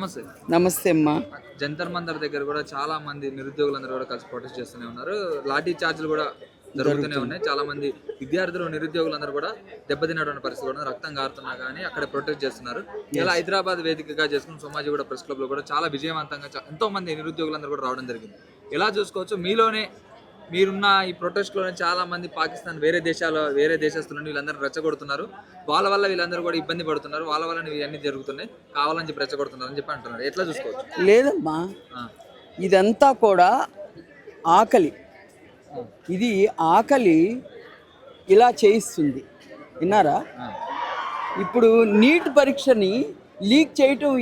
నమస్తే. నమస్తే అమ్మా. జంతర్ మంతర్ దగ్గర కూడా చాలా మంది నిరుద్యోగులందరూ కూడా కలిసి ప్రొటెస్ట్ చేస్తూనే ఉన్నారు. లాఠీ చార్జ్లు కూడా జరుగుతూనే ఉన్నాయి. చాలా మంది విద్యార్థులు నిరుద్యోగులందరూ కూడా దెబ్బతిన్నటువంటి పరిస్థితి కూడా రక్తం గారుతున్నా కానీ అక్కడ ప్రొటెస్ట్ చేస్తున్నారు. ఇలా హైదరాబాద్ వేదికగా చేసుకుని సోమాజిగూడ ప్రెస్ క్లబ్ లో కూడా చాలా విజయవంతంగా ఎంతో మంది నిరుద్యోగులందరూ కూడా రావడం జరిగింది. ఎలా చూసుకోవచ్చు, మీలోనే మీరున్న ఈ ప్రొటెస్ట్లోనే చాలా మంది పాకిస్తాన్ వేరే దేశస్తులను వీళ్ళందరూ రెచ్చగొడుతున్నారు. వాళ్ళ వల్ల వీళ్ళందరూ కూడా ఇబ్బంది పడుతున్నారు. వాళ్ళ వల్ల ఇవన్నీ జరుగుతున్నాయి, కావాలని చెప్పి రెచ్చగొడుతున్నారు అని చెప్పి అంటున్నారు. ఎట్లా చూసుకోవచ్చు? లేదమ్మా, ఇదంతా కూడా ఆకలి. ఇది ఆకలి ఇలా చేయిస్తుంది. విన్నారా? ఇప్పుడు నీట్ పరీక్షని లీక్ చేయటం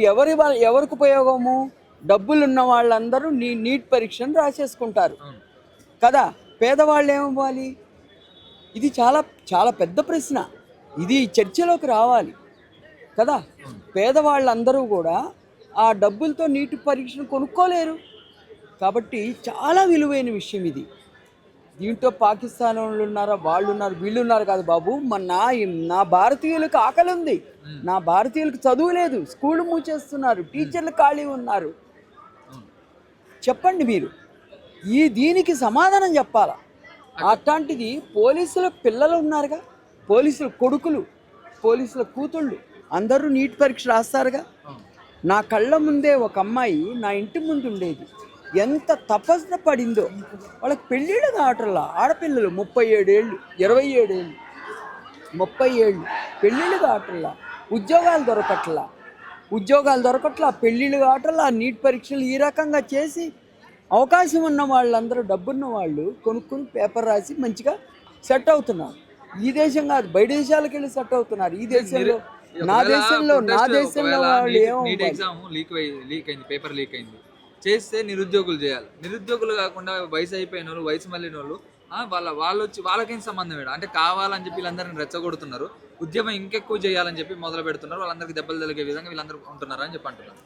ఎవరికి ఉపయోగము? డబ్బులు ఉన్న వాళ్ళందరూ నీట్ పరీక్షను రాసేసుకుంటారు కదా. పేదవాళ్ళు ఏమవ్వాలి? ఇది చాలా చాలా పెద్ద ప్రశ్న. ఇది చర్చలోకి రావాలి కదా. పేదవాళ్ళందరూ కూడా ఆ డబ్బులతో నీటి పరీక్షను కొనుక్కోలేరు కాబట్టి చాలా విలువైన విషయం ఇది. దీంట్లో పాకిస్తాన్ వాళ్ళు ఉన్నారా, వాళ్ళు ఉన్నారు, వీళ్ళు ఉన్నారు కాదు బాబు. నా భారతీయులకు ఆకలి ఉంది, నా భారతీయులకు చదువు లేదు, స్కూళ్ళు మూసేస్తున్నారు, టీచర్లు ఖాళీ ఉన్నారు. చెప్పండి మీరు, దీనికి సమాధానం చెప్పాలా? అట్లాంటిది పోలీసుల పిల్లలు ఉన్నారుగా, పోలీసుల కొడుకులు, పోలీసుల కూతుళ్ళు అందరూ నీట్ పరీక్ష రాస్తారుగా. నా కళ్ళ ముందే ఒక అమ్మాయి నా ఇంటి ముందు ఉండేది. ఎంత తపస్సు పడిందో. వాళ్ళకి పెళ్ళిళ్ళు కావట్లా. ఆడపిల్లలు 37 ఏళ్ళు, 27 ఏళ్ళు, 30 ఏళ్ళు పెళ్ళిళ్ళు కావట్లా. ఉద్యోగాలు దొరకట్లా, పెళ్ళిళ్ళు కావట్లా. నీట్ పరీక్షలు ఈ రకంగా చేసి అవకాశం ఉన్న వాళ్ళందరూ, డబ్బున్న వాళ్ళు కొనుక్కుని పేపర్ రాసి మంచిగా సెట్ అవుతున్నారు. ఈ దేశం కాదు, బయట దేశాలకు వెళ్ళి సెట్ అవుతున్నారు. ఈ దేశంలో నా దేశంలో వాళ్ళు ఎగ్జామ్ లీక్ అయింది, పేపర్ లీక్ అయింది చేస్తే నిరుద్యోగులు చేయాలి. నిరుద్యోగులు కాకుండా వయసు అయిపోయిన వాళ్ళు, వయసు మళ్ళిన వాళ్ళు వాళ్ళు వచ్చి వాళ్ళకేం సంబంధం వేయడం అంటే కావాలని చెప్పి వీళ్ళందరినీ రెచ్చగొడుతున్నారు. ఉద్యమం ఇంకెక్కువ చేయాలని చెప్పి మొదలు పెడుతున్నారు. వాళ్ళందరికీ దెబ్బలు తెలిగే విధంగా వీళ్ళందరూ ఉంటున్నారు అని చెప్పి అంటున్నారు.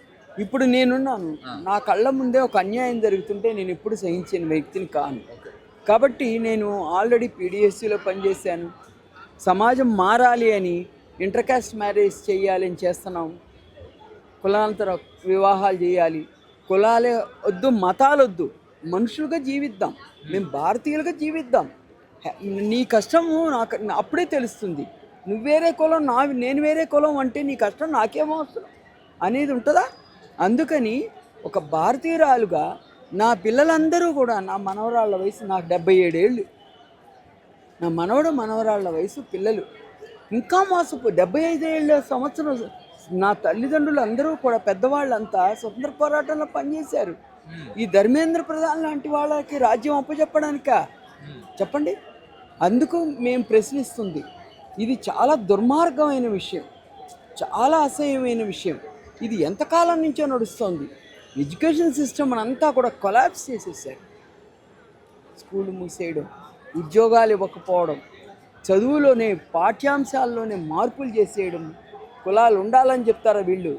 ఇప్పుడు నేనున్నాను, నా కళ్ళ ముందే ఒక అన్యాయం జరుగుతుంటే నేను ఎప్పుడు సహించిన వ్యక్తిని కాను. కాబట్టి నేను ఆల్రెడీ పీడిఎస్సీలో పనిచేశాను. సమాజం మారాలి అని ఇంటర్ కాస్ట్ మ్యారేజ్ చేయాలి అని చేస్తున్నాం. కులాంతర వివాహాలు చేయాలి. కులాలే వద్దు, మతాలు వద్దు, మనుషులుగా జీవిద్దాం, మేము భారతీయులుగా జీవిద్దాం. నీ కష్టము నాకు అప్పుడే తెలుస్తుంది. నువ్వు వేరే కులం, నేను వేరే కులం అంటే నీ కష్టం నాకేమో అవసరం అనేది ఉంటుందా? అందుకని ఒక భారతీయురాలుగా నా పిల్లలందరూ కూడా, నా మనవరాళ్ళ వయసు నాకు 77 ఏళ్ళు, నా మనవరాళ్ళ వయసు పిల్లలు ఇంకా మోసపు 75 సంవత్సరం. నా తల్లిదండ్రులు అందరూ కూడా పెద్దవాళ్ళంతా స్వతంత్ర పోరాటంలో పనిచేశారు. ఈ ధర్మేంద్ర ప్రధాన్ లాంటి వాళ్ళకి రాజ్యం అప్పచెప్పడానికా? చెప్పండి. అందుకు మేము ప్రశ్నిస్తుంది, ఇది చాలా దుర్మార్గమైన విషయం, చాలా అసహ్యమైన విషయం. ఇది ఎంతకాలం నుంచో నడుస్తుంది. ఎడ్యుకేషన్ సిస్టమ్ అంతా కూడా కొలాప్స్ చేసేసారు. స్కూల్ మూసేయడం, ఉద్యోగాలు ఇవ్వకపోవడం, చదువులోనే పాఠ్యాంశాల్లోనే మార్పులు చేసేయడం. కులాలు ఉండాలని చెప్తారా వీళ్ళు?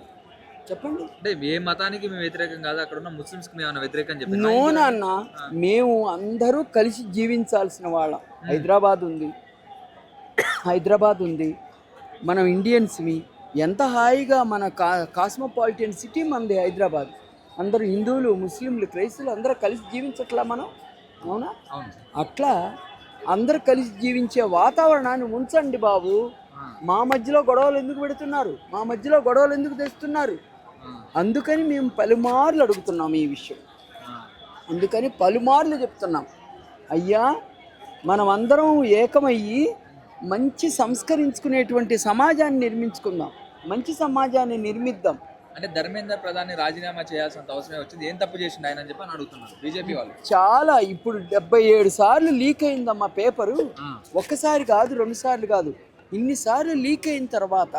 చెప్పండి. అంటే ఏ మతానికి మేము వ్యతిరేకం కాదు, అక్కడ ఉన్న ముస్లిమ్స్కి మేము వ్యతిరేకం చెప్పి నో నాన్న, మేము అందరూ కలిసి జీవించాల్సిన వాళ్ళం. హైదరాబాద్ ఉంది, మనం ఇండియన్స్వి. ఎంత హాయిగా మన కాస్మోపాలిటన్ సిటీ మనది హైదరాబాద్. అందరూ హిందువులు, ముస్లింలు, క్రైస్తవులు అందరూ కలిసి జీవించట్లా మనం? అవునా? అట్లా అందరూ కలిసి జీవించే వాతావరణాన్ని ఉంచండి బాబు. మా మధ్యలో గొడవలు ఎందుకు పెడుతున్నారు? మా మధ్యలో గొడవలు ఎందుకు తెస్తున్నారు? అందుకని మేము పలుమార్లు అడుగుతున్నాం ఈ విషయం. అందుకని పలుమార్లు చెప్తున్నాం, అయ్యా మనం అందరం ఏకమయ్యి మంచి సంస్కరించుకునేటువంటి సమాజాన్ని నిర్మించుకుందాం, మంచి సమాజాన్ని నిర్మిద్దాం. అంటే ధర్మేంద్ర ప్రధాని రాజీనామా చేయాల్సినంత అవసరమే వచ్చింది. ఏం తప్పు చేసిండు ఆయన అని చెప్పి అడుగుతున్నారు బీజేపీ వాళ్ళు. చాలా, ఇప్పుడు 77 సార్లు లీక్ అయిందమ్మా పేపరు. ఒక్కసారి కాదు, 2 సార్లు కాదు, ఇన్నిసార్లు లీక్ అయిన తర్వాత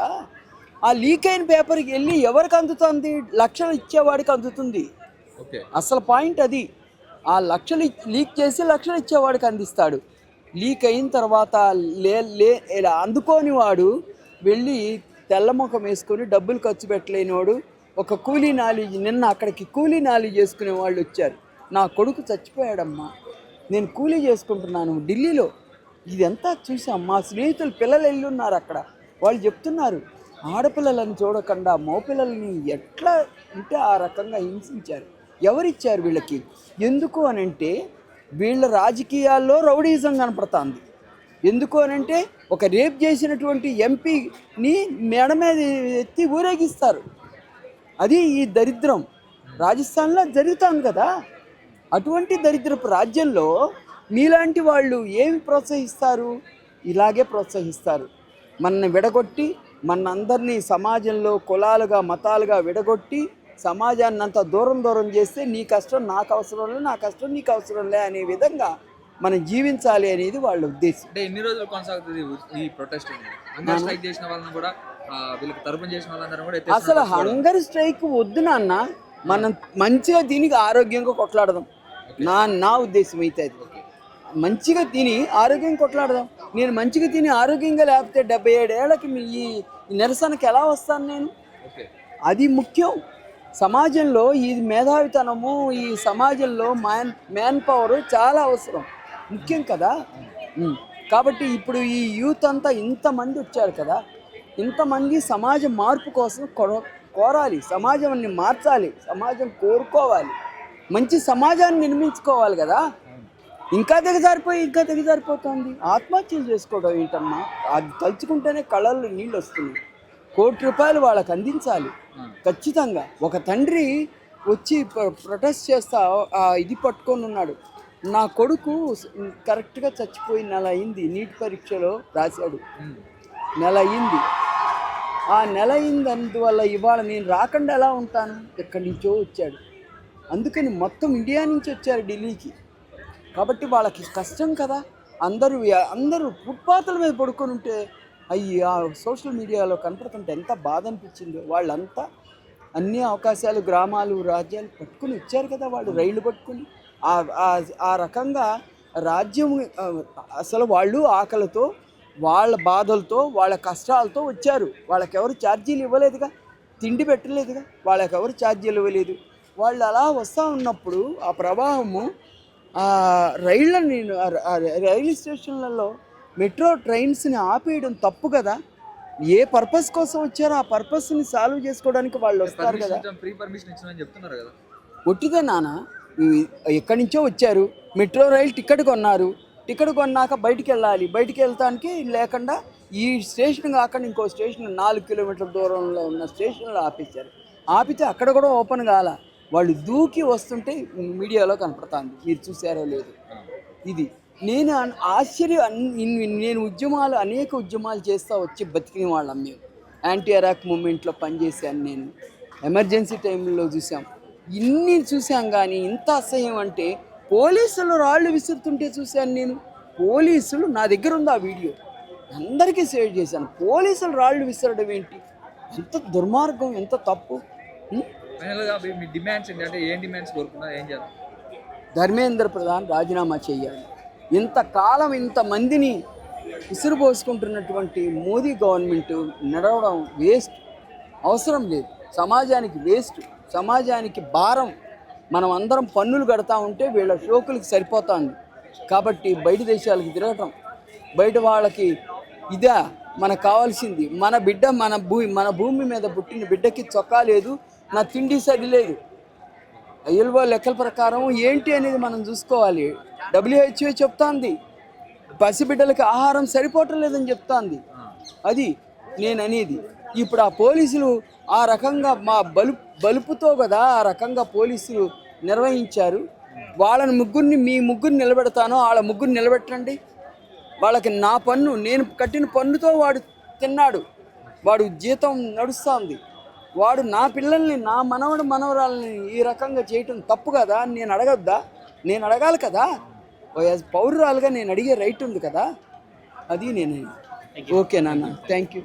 ఆ లీక్ అయిన పేపర్కి వెళ్ళి ఎవరికి అందుతుంది? లక్షలు ఇచ్చేవాడికి అందుతుంది. అసలు పాయింట్ అది. ఆ లక్షలు లీక్ చేసి లక్షలు ఇచ్చేవాడికి అందిస్తాడు. లీక్ అయిన తర్వాత అందుకోని వాడు వెళ్ళి తెల్లముఖం వేసుకొని డబ్బులు ఖర్చు పెట్టలేనివాడు, ఒక కూలీ నాలి, నిన్న అక్కడికి కూలీ నాలి చేసుకునే వాళ్ళు వచ్చారు. నా కొడుకు చచ్చిపోయాడమ్మా, నేను కూలీ చేసుకుంటున్నాను ఢిల్లీలో. ఇదంతా చూసాం. మా స్నేహితులు పిల్లలు వెళ్ళి ఉన్నారు అక్కడ, వాళ్ళు చెప్తున్నారు ఆడపిల్లలను చూడకుండా మగపిల్లల్ని ఎట్లా అంటే ఆ రకంగా హింసించారు. ఎవరిచ్చారు వీళ్ళకి? ఎందుకు అనంటే వీళ్ళ రాజకీయాల్లో రౌడీజం కనపడుతుంది. ఎందుకు అనంటే ఒక రేప్ చేసినటువంటి ఎంపీని మెడ మీద ఎత్తి ఊరేగిస్తారు. అది ఈ దరిద్రం రాజస్థాన్లో జరుగుతుంది కదా. అటువంటి దరిద్రపు రాజ్యంలో మీలాంటి వాళ్ళు ఏమి ప్రోత్సహిస్తారు? ఇలాగే ప్రోత్సహిస్తారు. మనల్ని విడగొట్టి మనందరినీ సమాజంలో కులాలుగా మతాలుగా విడగొట్టి సమాజాన్ని అంత దూరం చేస్తే నీ కష్టం నాకు అవసరం లే, నా కష్టం నీకు అవసరం లే అనే విధంగా మనం జీవించాలి అనేది వాళ్ళ ఉద్దేశం. అంటే ఎన్ని రోజులు కొనసాగుతుంది ఈ ప్రొటెస్ట్? హంగర్ స్ట్రైక్ చేసిన వాళ్ళని కూడా వీళ్ళకి తరపున చేసిన వాళ్ళందరూ కూడా అసలు హంగర్ స్ట్రైక్ వద్దు నాన్న, మనం మంచిగా దీనికి ఆరోగ్యంగా కొట్లాడదాం. నా ఉద్దేశం అయితే అది మంచిగా తిని ఆరోగ్యంగా కొట్లాడదాం. నేను మంచిగా తిని ఆరోగ్యంగా లేకపోతే 77 ఏళ్ళకి ఈ నిరసనకి ఎలా వస్తాను నేను? అది ముఖ్యం. సమాజంలో ఈ మేధావితనము, ఈ సమాజంలో మ్యాన్ పవర్ చాలా అవసరం, ముఖ్యం కదా. కాబట్టి ఇప్పుడు ఈ యూత్ అంతా ఇంతమంది వచ్చారు కదా, ఇంతమంది సమాజ మార్పు కోసం కోరాలి, సమాజాన్ని మార్చాలి, సమాజం కోరుకోవాలి, మంచి సమాజాన్ని నిర్మించుకోవాలి కదా. ఇంకా దిగజారిపోతుంది. ఆత్మహత్యలు చేసుకోవడం ఏంటమ్మా? అది తలుచుకుంటేనే కళ్ళల్లో నీళ్ళు వస్తున్నాయి. ₹1 కోటి వాళ్ళకి అందించాలి ఖచ్చితంగా. ఒక తండ్రి వచ్చి ప్రొటెస్ట్ చేస్తా ఇది పట్టుకొని ఉన్నాడు. నా కొడుకు కరెక్ట్గా చచ్చిపోయి నెల అయింది, నీట్ పరీక్షలో రాశాడు, నెల అయింది. ఆ నెల అయింది, అందువల్ల ఇవాళ నేను రాకుండా ఎలా ఉంటాను? ఎక్కడి నుంచో వచ్చాడు, అందుకని మొత్తం ఇండియా నుంచి వచ్చారు ఢిల్లీకి. కాబట్టి వాళ్ళకి కష్టం కదా. అందరూ ఫుట్పాత్ల మీద పడుకొని ఉంటే ఆ సోషల్ మీడియాలో కనపడుతుంటే ఎంత బాధ అనిపించిందో. వాళ్ళంతా అన్ని అవకాశాలు, గ్రామాలు, రాజ్యాలు పట్టుకుని వచ్చారు కదా, వాళ్ళు రైళ్లు పట్టుకుని. ఆ రకంగా రాజ్యం అసలు వాళ్ళు ఆకలితో, వాళ్ళ బాధలతో, వాళ్ళ కష్టాలతో వచ్చారు. వాళ్ళకెవరు ఛార్జీలు ఇవ్వలేదుగా, తిండి పెట్టలేదుగా, వాళ్ళకెవరు ఛార్జీలు ఇవ్వలేదు. వాళ్ళు అలా వస్తూ ఉన్నప్పుడు ఆ ప్రవాహము రైలు స్టేషన్లలో మెట్రో ట్రైన్స్ని ఆపేయడం తప్పు కదా. ఏ పర్పస్ కోసం వచ్చారో ఆ పర్పస్ని సాల్వ్ చేసుకోవడానికి వాళ్ళు వస్తారు కదా. ఒట్టిదే నాన్న, ఎక్కడి నుంచో వచ్చారు, మెట్రో రైలు టికెట్ కొన్నారు, టికెట్ కొన్నాక బయటికి వెళ్ళాలి, బయటికి వెళ్తానికి లేకుండా ఈ స్టేషన్ కాకుండా ఇంకో స్టేషన్ 4 కిలోమీటర్ల దూరంలో ఉన్న స్టేషన్లో ఆపేశారు. ఆపితే అక్కడ కూడా ఓపెన్ కాల, వాళ్ళు దూకి వస్తుంటే మీడియాలో కనపడుతుంది, మీరు చూసారో లేదు. ఇది నేను నేను అనేక ఉద్యమాలు చేస్తూ వచ్చి బతికిన వాళ్ళం మేము. యాంటీ అరాక్ మూమెంట్లో పనిచేశాను నేను, ఎమర్జెన్సీ టైంలో చూసాం, ఇన్ని చూసాం. కానీ ఇంత అసహ్యం అంటే పోలీసులు రాళ్ళు విసురుతుంటే చూశాను నేను. పోలీసులు, నా దగ్గర ఉంది ఆ వీడియో, అందరికీ షేర్ చేశాను. పోలీసులు రాళ్ళు విసరడం ఏంటి? ఎంత దుర్మార్గం, ఎంత తప్పు. ధర్మేంద్ర ప్రధాన్ రాజీనామా చేయాలి. ఇంతకాలం ఇంతమందిని విసిరిపోసుకుంటున్నటువంటి మోదీ గవర్నమెంట్ నడవడం వేస్ట్, అవసరం లేదు. సమాజానికి వేస్ట్, సమాజానికి భారం. మనం అందరం పన్నులు కడతా ఉంటే వీళ్ళ షోకులకి సరిపోతుంది. కాబట్టి బయట దేశాలకు తిరగటం, బయట వాళ్ళకి ఇదా మనకు కావాల్సింది? మన బిడ్డ మన భూమి మీద పుట్టిన బిడ్డకి చొక్కా లేదు, నా తిండి సరి లేదు. ILO లెక్కల ప్రకారం ఏంటి అనేది మనం చూసుకోవాలి. WHO చెప్తాంది పసిబిడ్డలకి ఆహారం సరిపోవటం లేదని చెప్తాంది. అది నేను అనేది. ఇప్పుడు ఆ పోలీసులు ఆ రకంగా మా బలుపుతో కదా ఆ రకంగా పోలీసులు నిర్వహించారు. వాళ్ళని మీ ముగ్గురిని నిలబెడతానో వాళ్ళ ముగ్గురిని నిలబెట్టండి. వాళ్ళకి నా పన్ను, నేను కట్టిన పన్నుతో వాడు తిన్నాడు, వాడు జీతం నడుస్తుంది. వాడు నా పిల్లల్ని, నా మనవరాలని ఈ రకంగా చేయటం తప్పు కదా. నేను అడగద్దా? నేను అడగాలి కదా. పౌరురాలుగా నేను అడిగే రైట్ ఉంది కదా. అది నేను. ఓకే నాన్న, థ్యాంక్ యూ.